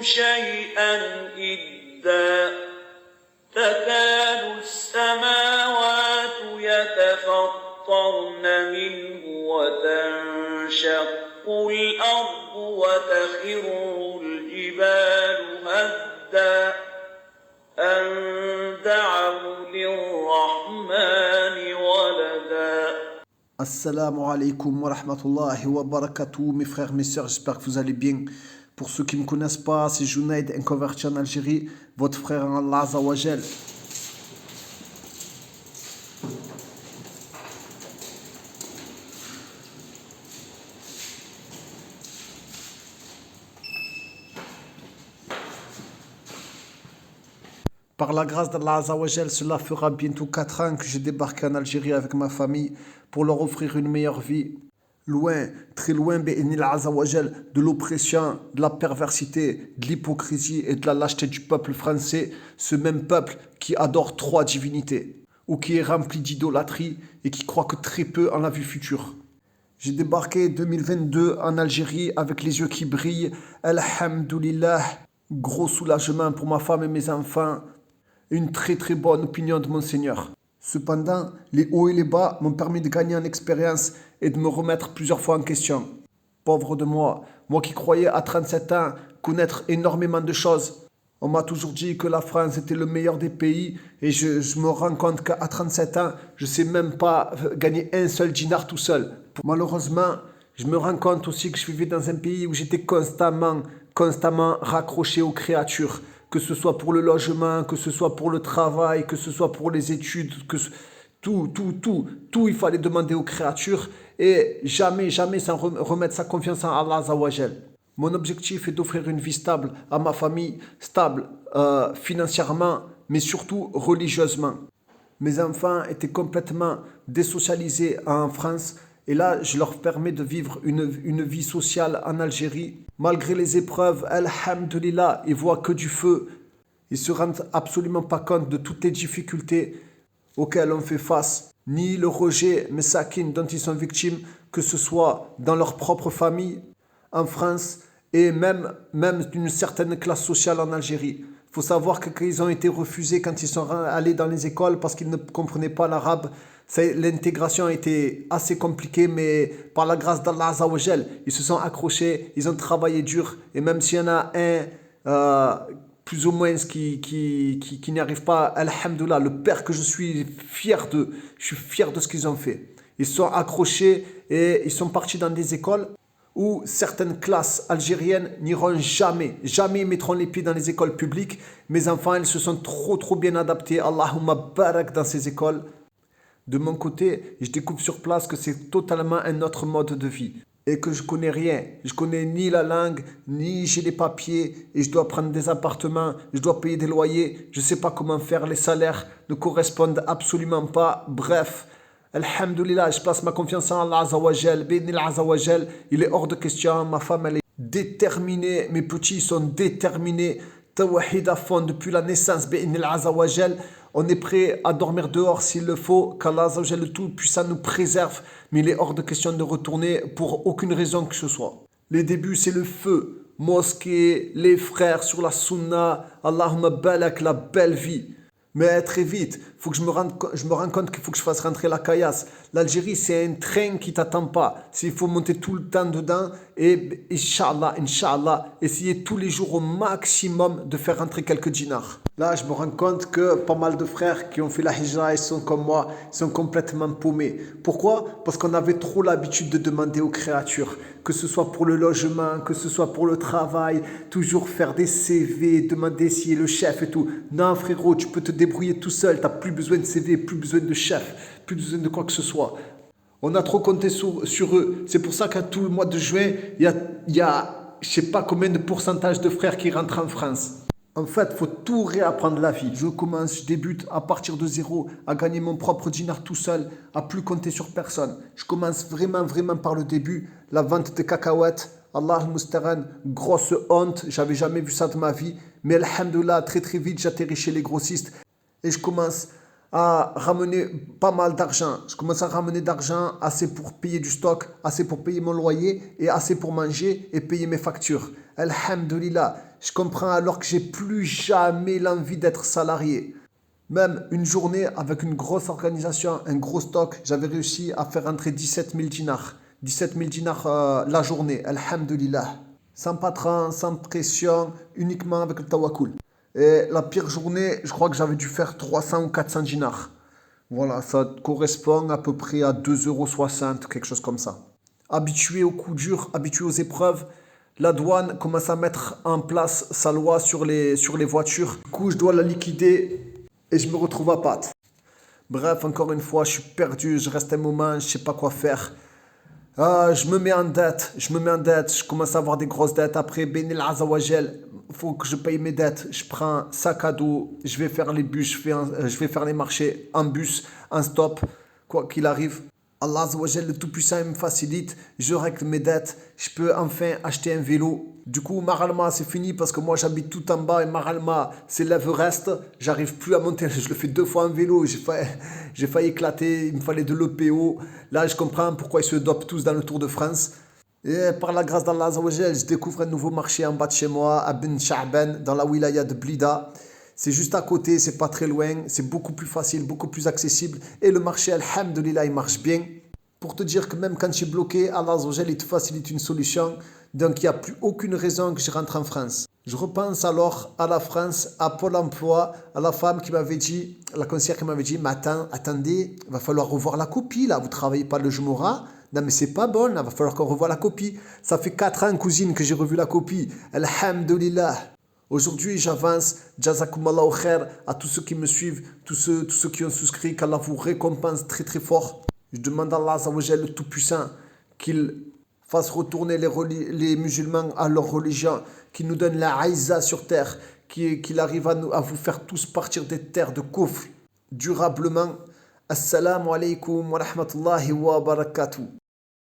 شيئا إدا تكاد السماوات يتفطرن منه وتنشق الأرض وتخر الجبال هدا أن دعوا للرحمن ولدا. Assalamu alaikum wa rahmatullahi wa barakatuh, mes frères, mes sœurs, j'espère que vous allez bien. Pour ceux qui ne me connaissent pas, c'est Junaid, un converti en Algérie, votre frère en Allah Azza wa Jal. Par la grâce d'Allah Azza wa Jal, cela fera bientôt 4 ans que j'ai débarqué en Algérie avec ma famille pour leur offrir une meilleure vie. Loin, très loin, bi'idhnillah Azza wa Jal, de l'oppression, de la perversité, de l'hypocrisie et de la lâcheté du peuple français, ce même peuple qui adore 3 divinités, ou qui est rempli d'idolâtrie et qui croit que très peu en la vue future. J'ai débarqué 2022 en Algérie avec les yeux qui brillent. Alhamdulillah, gros soulagement pour ma femme et mes enfants. Une très très bonne opinion de mon Seigneur. Cependant, les hauts et les bas m'ont permis de gagner en expérience et de me remettre plusieurs fois en question. Pauvre de moi, moi qui croyais à 37 ans connaître énormément de choses. On m'a toujours dit que la France était le meilleur des pays et je me rends compte qu'à 37 ans, je ne sais même pas gagner un seul dinar tout seul. Malheureusement, je me rends compte aussi que je vivais dans un pays où j'étais constamment raccroché aux créatures. Que ce soit pour le logement, que ce soit pour le travail, que ce soit pour les études, tout, il fallait demander aux créatures et jamais sans remettre sa confiance en Allah Azza wa Jal. Mon objectif est d'offrir une vie stable à ma famille, stable financièrement, mais surtout religieusement. Mes enfants étaient complètement désocialisés en France et là, je leur permets de vivre une vie sociale en Algérie. Malgré les épreuves, alhamdulillah, ils voient que du feu. Ils ne se rendent absolument pas compte de toutes les difficultés auxquelles on fait face. Ni le rejet, mesakin, dont ils sont victimes, que ce soit dans leur propre famille, en France, et même d'une certaine classe sociale en Algérie. Il faut savoir qu'ils ont été refusés quand ils sont allés dans les écoles parce qu'ils ne comprenaient pas l'arabe. L'intégration a été assez compliquée, mais par la grâce d'Allah Azza wa Jal, ils se sont accrochés, ils ont travaillé dur. Et même s'il y en a un, plus ou moins, qui n'y arrive pas, alhamdoulilah, le père que je suis fier de ce qu'ils ont fait. Ils se sont accrochés et ils sont partis dans des écoles où certaines classes algériennes n'iront jamais ils mettront les pieds dans les écoles publiques. Mes enfants, ils se sont trop bien adaptés. Allahumma barak dans ces écoles. De mon côté, je découvre sur place que c'est totalement un autre mode de vie et que je connais rien. Je connais ni la langue, ni j'ai les papiers et je dois prendre des appartements, je dois payer des loyers, je ne sais pas comment faire, les salaires ne correspondent absolument pas. Bref, alhamdulillah, je place ma confiance en Allah Azza wa Jal, Bénil Azza wa Jal, il est hors de question, ma femme elle est déterminée, mes petits sont déterminés, tawahid à fond depuis la naissance, Bénil Azza wa Jal. On est prêt à dormir dehors s'il le faut, qu'Allah Azza wa Jal, le Tout-Puissant nous préserve, mais il est hors de question de retourner pour aucune raison que ce soit. Les débuts, c'est le feu, mosquée, les frères sur la sunna, Allahumma balak, la belle vie. Mais très vite, faut que je me rende compte qu'il faut que je fasse rentrer la caillasse. L'Algérie, c'est un train qui t'attend pas. Il faut monter tout le temps dedans et Inch'Allah, essayer tous les jours au maximum de faire rentrer quelques dinars. Là, je me rends compte que pas mal de frères qui ont fait la hijra, ils sont comme moi, ils sont complètement paumés. Pourquoi? Parce qu'on avait trop l'habitude de demander aux créatures, que ce soit pour le logement, que ce soit pour le travail, toujours faire des CV, demander si est le chef et tout. Non frérot, tu peux te débrouiller tout seul, tu n'as plus besoin de CV, plus besoin de chef, plus besoin de quoi que ce soit. On a trop compté sur eux. C'est pour ça qu'à tout le mois de juin, il y a je ne sais pas combien de pourcentage de frères qui rentrent en France. En fait, il faut tout réapprendre la vie. Je débute à partir de zéro, à gagner mon propre dinar tout seul, à plus compter sur personne. Je commence vraiment par le début, la vente de cacahuètes. Allah al-Mustaran, grosse honte, j'avais jamais vu ça de ma vie. Mais alhamdoulilah, très vite, j'atterris chez les grossistes et je commence à ramener pas mal d'argent. Je commence à ramener d'argent, assez pour payer du stock, assez pour payer mon loyer et assez pour manger et payer mes factures. Alhamdulillah, Je comprends alors que j'ai plus jamais l'envie d'être salarié. Même une journée avec une grosse organisation, un gros stock, j'avais réussi à faire rentrer 17 000 dinars. 17 000 dinars la journée, alhamdulillah. Sans patron, sans pression, uniquement avec le tawakkul. Et la pire journée, je crois que j'avais dû faire 300 ou 400 dinars. Voilà, ça correspond à peu près à 2,60 €, quelque chose comme ça. Habitué aux coups durs, habitué aux épreuves, la douane commence à mettre en place sa loi sur les voitures. Du coup, je dois la liquider et je me retrouve à pâte. Bref, encore une fois, je suis perdu, je reste un moment, je sais pas quoi faire. Je me mets en dette, je commence à avoir des grosses dettes. Après, Benil Azawajel, il faut que je paye mes dettes. Je prends sac à dos, je vais faire les bus, je vais faire les marchés en bus, en stop, quoi qu'il arrive. Allah Azawajel, le Tout-Puissant, il me facilite, je règle mes dettes, je peux enfin acheter un vélo. Du coup, Maralma, c'est fini parce que moi j'habite tout en bas et Maralma, c'est l'Everest. J'arrive plus à monter, je le fais 2 fois en vélo, j'ai failli éclater, il me fallait de l'EPO. Là, je comprends pourquoi ils se dopent tous dans le Tour de France. Et par la grâce d'Allah Azawajel, je découvre un nouveau marché en bas de chez moi, à Ben Sha'ban, dans la wilaya de Blida. C'est juste à côté, c'est pas très loin, c'est beaucoup plus facile, beaucoup plus accessible. Et le marché, alhamdoulilah, il marche bien. Pour te dire que même quand je suis bloqué, Allah Azawajel, il te facilite une solution. Donc il n'y a plus aucune raison que je rentre en France. Je repense alors à la France, à Pôle emploi, à la femme qui m'avait dit, la conseillère qui m'avait dit, mais attendez, il va falloir revoir la copie là, vous ne travaillez pas le Jumura. Non mais c'est pas bon, il va falloir qu'on revoie la copie. Ça fait 4 ans, cousine, que j'ai revu la copie. Alhamdulillah. Aujourd'hui, j'avance. Jazakumallahu khair à tous ceux qui me suivent, tous ceux qui ont souscrit, qu'Allah vous récompense très très fort. Je demande à Allah Azawajal, le Tout-Puissant, qu'il fasse retourner les musulmans à leur religion, qu'il nous donne la aïza sur terre, qu'il arrive à vous faire tous partir des terres de kufr durablement. Assalamu alaikum wa rahmatullahi wa barakatuh.